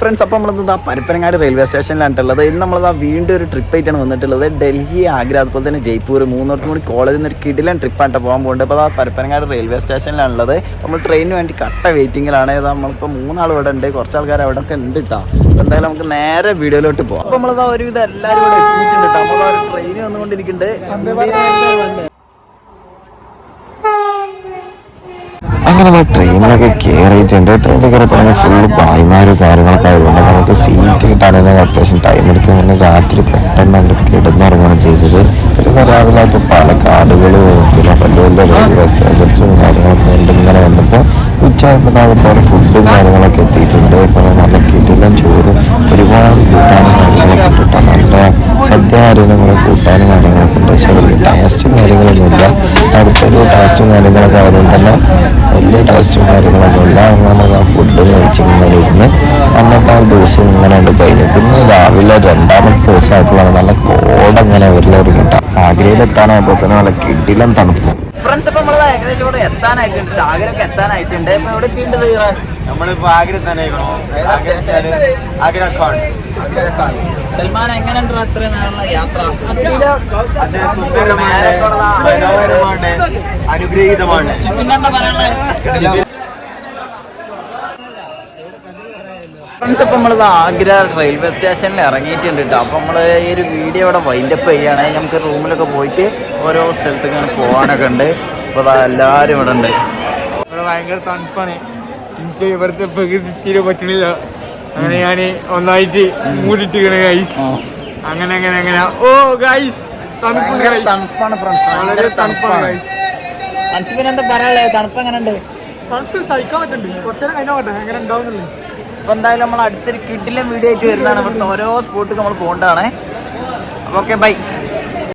Friends, അപ്പോൾ നമ്മളിത് Parappanangadi railway സ്റ്റേഷനിലാണുള്ളത്. ഇന്ന് നമ്മളിതാ വീണ്ടും ഒരു ട്രിപ്പായിട്ടാണ് വന്നിട്ടുള്ളത്. ഡൽഹി, ആഗ്ര, അതുപോലെ തന്നെ ജയ്പൂർ, മൂന്നിടത്തും കൂടി കോളേജിൽ നിന്ന് ഒരു കിടിലൻ ട്രിപ്പായിട്ട് പോകാൻ പോകുന്നുണ്ട്. അപ്പോൾ പരപ്പനങ്ങാടി റെയിൽവേ സ്റ്റേഷനിലാണുള്ളത്. നമ്മൾ ട്രെയിനിന് വേണ്ടി കട്ട വെയിറ്റിങ്ങിലാണ്. നമ്മളിപ്പോൾ 3 ആൾ ഇവിടെ ഉണ്ട്, കുറച്ച് ആൾക്കാർ അവിടെ ഒക്കെ ഉണ്ട് കേട്ടോ. അപ്പോൾ എന്തായാലും നമുക്ക് നേരെ വീഡിയോയിലോട്ട് പോകാം. അപ്പോൾ നമ്മളിതാ ഒരുവിധം എല്ലാവരും ഇവിടെ എത്തിയിട്ടുണ്ട് കേട്ടോ. നമ്മൾ ഒരു ട്രെയിൻ വന്നുകൊണ്ടിരിക്കുന്നുണ്ട്. അങ്ങനെ നമ്മൾ ട്രെയിനിലൊക്കെ കയറിയിട്ടുണ്ട്. ട്രെയിനിൽ കയറിയപ്പോഴെങ്കിൽ ഫുള്ള് ഭായിമാരും കാര്യങ്ങളൊക്കെ ആയതുകൊണ്ട് നമുക്ക് സീറ്റ് കിട്ടാനാണെങ്കിൽ അത്യാവശ്യം ടൈം എടുത്ത് അങ്ങനെ രാത്രി പെട്ടെന്ന് കിടന്നുറങ്ങുകയാണ് ചെയ്തത്. പിന്നെ രാവിലെ ഇപ്പോൾ പാലക്കാടുകൾ പിന്നെ വലിയ വലിയ റെയിൽവേ സ്റ്റേഷൻസും കാര്യങ്ങളൊക്കെ ഉണ്ട്. ഇങ്ങനെ വന്നപ്പോൾ ഉച്ചയായപ്പോൾ അതുപോലെ ഫുഡും കാര്യങ്ങളൊക്കെ എത്തിയിട്ടുണ്ട്. ഇപ്പോൾ നല്ല കിടിലൻ ചോറും ഒരുപാട് കൂട്ടാനും കാര്യങ്ങളൊക്കെ ഇട്ടിട്ടാണ്. നല്ല സദ്യ കാര്യങ്ങളും കൂട്ടാനും കാര്യങ്ങളൊക്കെ ഉണ്ട്. പക്ഷേ വലിയ ടേസ്റ്റും കാര്യങ്ങളൊന്നുമില്ല. അടുത്തൊരു ടേസ്റ്റും കാര്യങ്ങളൊക്കെ ആയതുകൊണ്ട് തന്നെ വലിയ ടേസ്റ്റും കാര്യങ്ങളൊന്നും ഇല്ല. നമ്മൾ ആ ഫുഡ് കഴിച്ചിങ്ങനെ ഇരുന്ന് അന്നത്തെ ആ ദിവസം ഇങ്ങനെ ഉണ്ട് കഴിഞ്ഞു. പിന്നെ രാവിലെ 2ാമത്തെ ദിവസമായപ്പോഴാണ് നല്ല കോടങ്ങനെ വരൽ തുടങ്ങിയിട്ട് ആഗ്രയിലെത്താനായപ്പോൾ തന്നെ നല്ല കിടിലൻ തണുപ്പും. ഫ്രണ്ട്സ്, ഇപ്പം നമ്മൾ ഏകദേശം ഇവിടെ എത്താനായിട്ടുണ്ട്. ആഗ്രയൊക്കെ എത്താനായിട്ടുണ്ട്. ഇപ്പം എവിടെ എത്തിയിട്ടുണ്ട്? നമ്മളിപ്പോ ആഗ്ര തന്നെ സൽമാൻ, എങ്ങനെയുണ്ട് അത്ര നാളുള്ള യാത്ര? സുന്ദരമാണ്, അനുഗ്രഹീതമാണ്. പിന്നെന്താ പറയാനുള്ളത്? ഫ്രണ്ട്സ്, ഇപ്പം നമ്മളിത് ആഗ്ര റെയിൽവേ സ്റ്റേഷനിൽ ഇറങ്ങിയിട്ടുണ്ട് കേട്ടോ. അപ്പോൾ നമ്മൾ ഈ ഒരു വീഡിയോ ഇവിടെ വൈൻഡപ്പ് ചെയ്യുകയാണെങ്കിൽ നമുക്ക് റൂമിലൊക്കെ പോയിട്ട് ഓരോ സ്ഥലത്തേക്ക് ഇങ്ങനെ പോകാനൊക്കെ ഉണ്ട്. അപ്പോൾ അതാ എല്ലാവരും ഇവിടെ ഉണ്ട്. ഇവിടെ ഭയങ്കര തണുപ്പാണ്. എനിക്ക് ഇവിടുത്തെ പ്രകൃതി തീരെ പറ്റണില്ല. അങ്ങനെ ഞാൻ ഒന്നായിട്ട് മൂടിട്ടിരിക്കണ ഗൈസ്. അങ്ങനെ അങ്ങനെ അങ്ങനെ ഓ ഗൈസ് തണുപ്പാണ് ഫ്രണ്ട്സ്, വളരെ തണുപ്പാണ് ഗൈസ്. അൻസിപ്പിനെന്താ പറയാനുള്ളത്? തണുപ്പ് എങ്ങനെയുണ്ട്? തണുപ്പ് സഹിക്കാൻ പറ്റുന്നുണ്ട്. കുറച്ചേരം കഴിഞ്ഞോട്ടെ എങ്ങനെ ഉണ്ടാവുന്നില്ലേ. അപ്പോൾ എന്തായാലും നമ്മൾ അടുത്തൊരു കിടിലൻ വീഡിയോ ആയിട്ട് വരുന്നതാണ്. ഇവിടുത്തെ ഓരോ സ്പോട്ടിൽ നമ്മൾ പോകേണ്ടതാണ്. അപ്പോൾ ഓക്കെ, ബൈ.